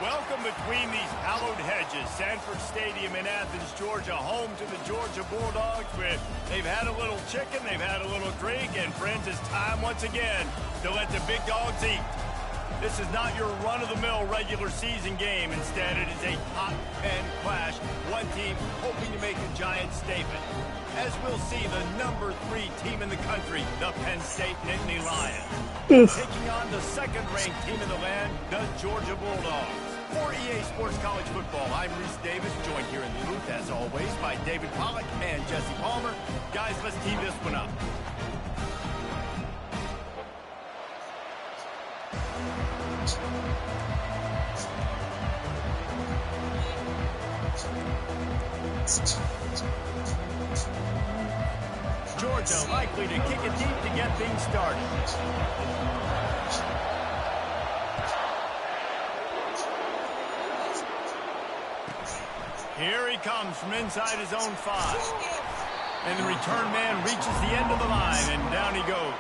Welcome between these hallowed hedges. Sanford Stadium in Athens, Georgia, home to the Georgia Bulldogs. They've had a little chicken, they've had a little drink, and friends, it's time once again to let the big dogs eat. This is not your run-of-the-mill regular season game. Instead, it is a top 10 clash. One team hoping to make a giant statement. As we'll see, the number 3 team in the country, the Penn State Nittany Lions, taking on the second-ranked team in the land, the Georgia Bulldogs. For EA Sports College Football, I'm Reese Davis, joined here in the booth, as always, by David Pollack and Jesse Palmer. Guys, let's tee this one up. Georgia likely to kick it deep to get things started. Here he comes from inside his own 5. And the return man reaches the end of the line, and down he goes.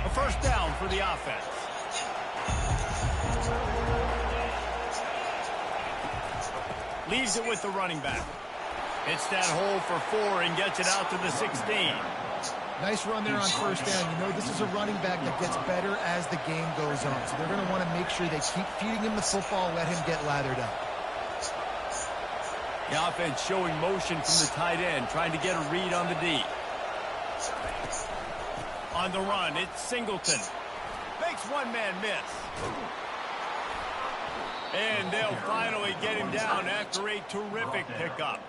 A first down for the offense. Leaves it with the running back. Hits that hole for 4 and gets it out to the 16. Nice run there on first down. You know, this is a running back that gets better as the game goes on. So they're going to want to make sure they keep feeding him the football, let him get lathered up. The offense showing motion from the tight end, trying to get a read on the D. On the run, it's Singleton. Makes one man miss. And they'll finally get him down after a terrific pickup.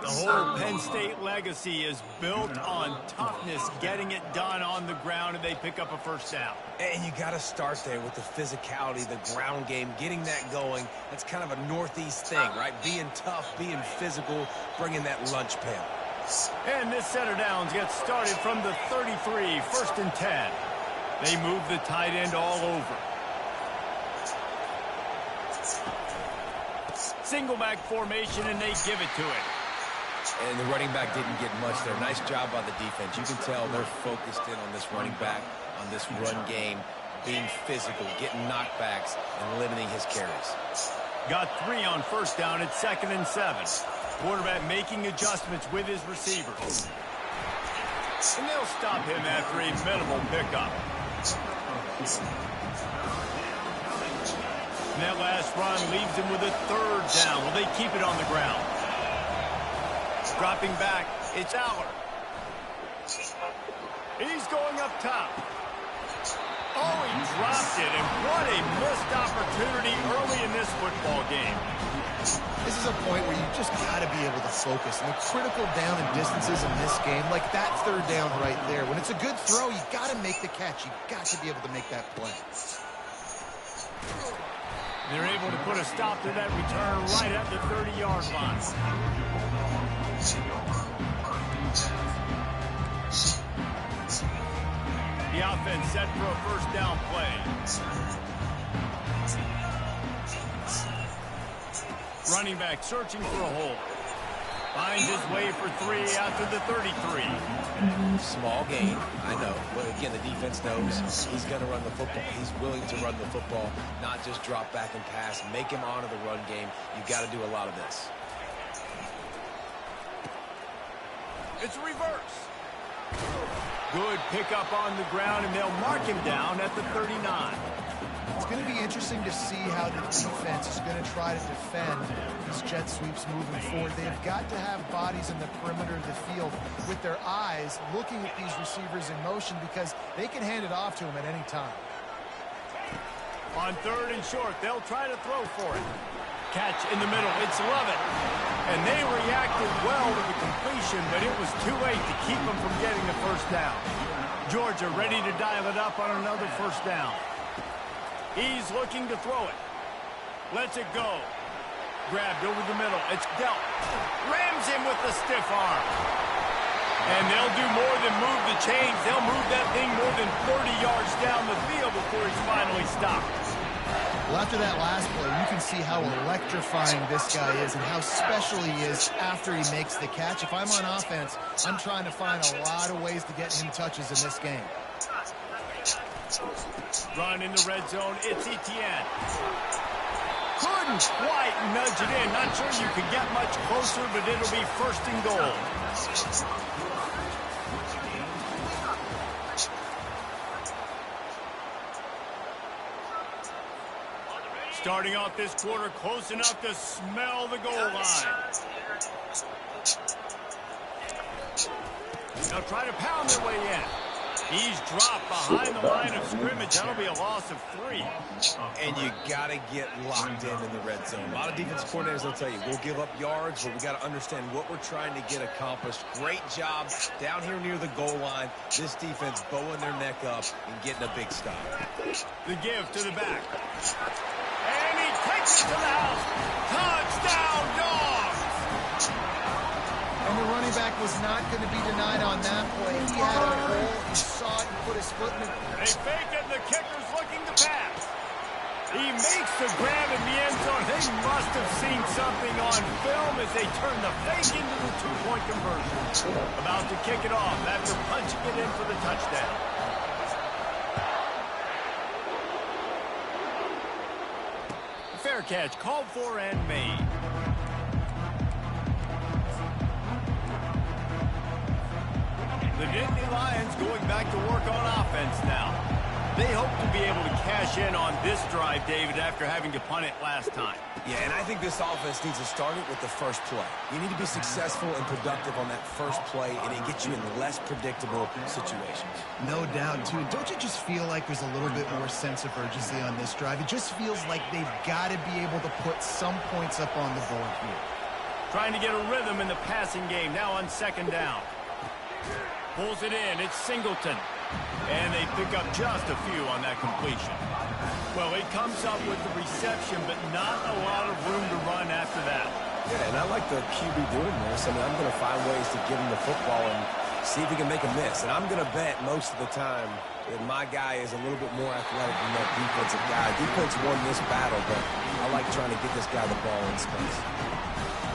The whole Penn State legacy is built on toughness, getting it done on the ground, and they pick up a first down. And you got to start there with the physicality, the ground game, getting that going. That's kind of a Northeast thing, right? Being tough, being physical, bringing that lunch pail. And this set of downs gets started from the 33, first and 10. They move the tight end all over. Single back formation, and they give it to him. And the running back didn't get much there. Nice job by the defense. You can tell they're focused in on this running back, on this run game, being physical, getting knockbacks, and limiting his carries. Got 3 on first down at 2nd and 7. Quarterback making adjustments with his receivers. And they'll stop him after a minimal pickup. And that last run leaves him with a 3rd down. Will they keep it on the ground? Dropping back, it's Aller. He's going up top. Oh, he dropped it, and what a missed opportunity early in this football game. This is a point where you just got to be able to focus. And the critical down and distances in this game, like that 3rd down right there. When it's a good throw, you got to make the catch. You got to be able to make that play. They're able to put a stop to that return right at the 30-yard line. The offense set for a first down play. Running back searching for a hole. Finds his way for 3 after the 33. Small gain, I know. But again, the defense knows he's going to run the football. He's willing to run the football, not just drop back and pass. Make him honor the run game. You've got to do a lot of this. It's a reverse. Good pickup on the ground, and they'll mark him down at the 39. It's going to be interesting to see how the defense is going to try to defend these jet sweeps moving forward. They've got to have bodies in the perimeter of the field with their eyes looking at these receivers in motion because they can hand it off to them at any time. On 3rd and short, they'll try to throw for it. Catch in the middle, it's Lovett. And they reacted well to the completion, but it was too late to keep them from getting the first down. Georgia ready to dial it up on another first down. He's looking to throw it. Lets it go. Grabbed over the middle. It's dealt. Rams him with the stiff arm. And they'll do more than move the chains. They'll move that thing more than 30 yards down the field before he's finally stopped. Well, after that last play, you can see how electrifying this guy is and how special he is after he makes the catch. If I'm on offense, I'm trying to find a lot of ways to get him touches in this game. Run in the red zone. It's Etienne. Couldn't quite nudge it in. Not sure you could get much closer, but it'll be first and goal. Starting off this quarter close enough to smell the goal line. They'll try to pound their way in. He's dropped behind the line of scrimmage. That'll be a loss of 3. And you got to get locked in the red zone. A lot of defensive coordinators will tell you, we'll give up yards, but we got to understand what we're trying to get accomplished. Great job down here near the goal line. This defense bowing their neck up and getting a big stop. The give to the back. And he takes it to the house. Touchdown, Dogs! And the running back was not going to be denied on that play. He had a hole, he saw it, and put his foot in it. They fake it, and the kicker's looking to pass. He makes the grab in the end zone. They must have seen something on film as they turn the fake into the 2-point conversion. About to kick it off after punching it in for the touchdown. Fair catch called for and made. The Nittany Lions going back to work on offense now. They hope to be able to cash in on this drive, David, after having to punt it last time. Yeah, and I think this offense needs to start it with the first play. You need to be successful and productive on that first play, and it gets you in less predictable situations. No doubt, too. Don't you just feel like there's a little bit more sense of urgency on this drive? It just feels like they've got to be able to put some points up on the board here. Trying to get a rhythm in the passing game, now on second down. Pulls it in, it's Singleton. And they pick up just a few on that completion. Well, he comes up with the reception, but not a lot of room to run after that. Yeah, and I like the QB doing this. I mean, I'm going to find ways to give him the football and see if he can make a miss. And I'm going to bet most of the time that my guy is a little bit more athletic than that defensive guy. Defense won this battle, but I like trying to get this guy the ball in space.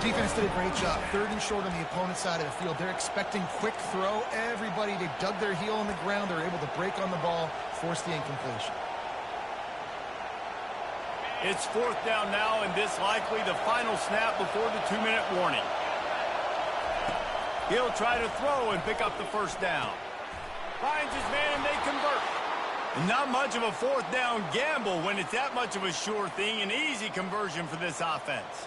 Defense did a great job. 3rd and short on the opponent's side of the field. They're expecting quick throw. Everybody, they dug their heel on the ground. They're able to break on the ball, force the incompletion. It's 4th down now, and this likely the final snap before the 2-minute warning. He'll try to throw and pick up the first down. Finds his man, and they convert. Not much of a 4th down gamble when it's that much of a sure thing. An easy conversion for this offense.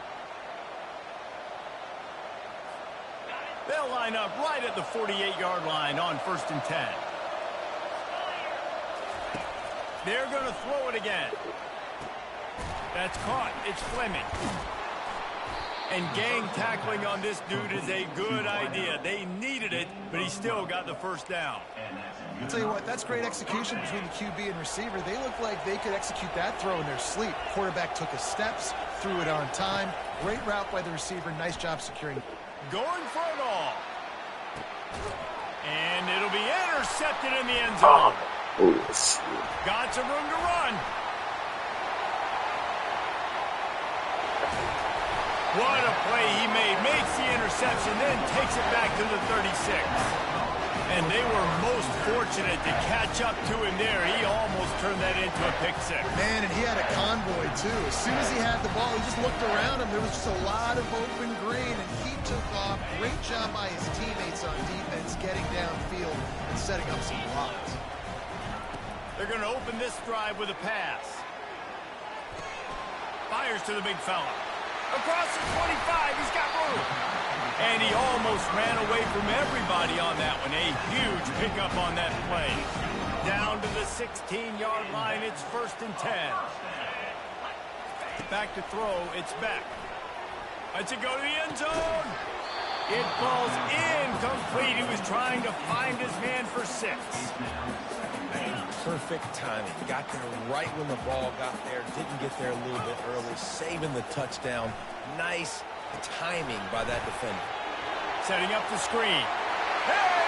They'll line up right at the 48-yard line on 1st and 10. They're going to throw it again. That's caught. It's Fleming. And gang tackling on this dude is a good idea. They needed it, but he still got the first down. I'll tell you what, that's great execution between the QB and receiver. They look like they could execute that throw in their sleep. Quarterback took his steps, threw it on time. Great route by the receiver. Nice job securing. Going for it all. And it'll be intercepted in the end zone. Got some room to run. What a play he made. Makes the interception, then takes it back to the 36. And they were most fortunate to catch up to him there. He almost turned that into a pick six. Man, and he had a convoy, too. As soon as he had the ball, he just looked around him. There was just a lot of open green, and he took off. Great job by his teammates on defense, getting downfield and setting up some blocks. They're going to open this drive with a pass. Fires to the big fella. Across the 25, he's got room. And he almost ran away from everybody on that one. A huge pickup on that play. Down to the 16-yard line, it's 1st and 10. Back to throw, it's Beck. Lets it go to the end zone. It falls incomplete. He was trying to find his man for 6. Perfect timing. Got there right when the ball got there. Didn't get there a little bit early. Saving the touchdown. Nice timing by that defender. Setting up the screen. Hey!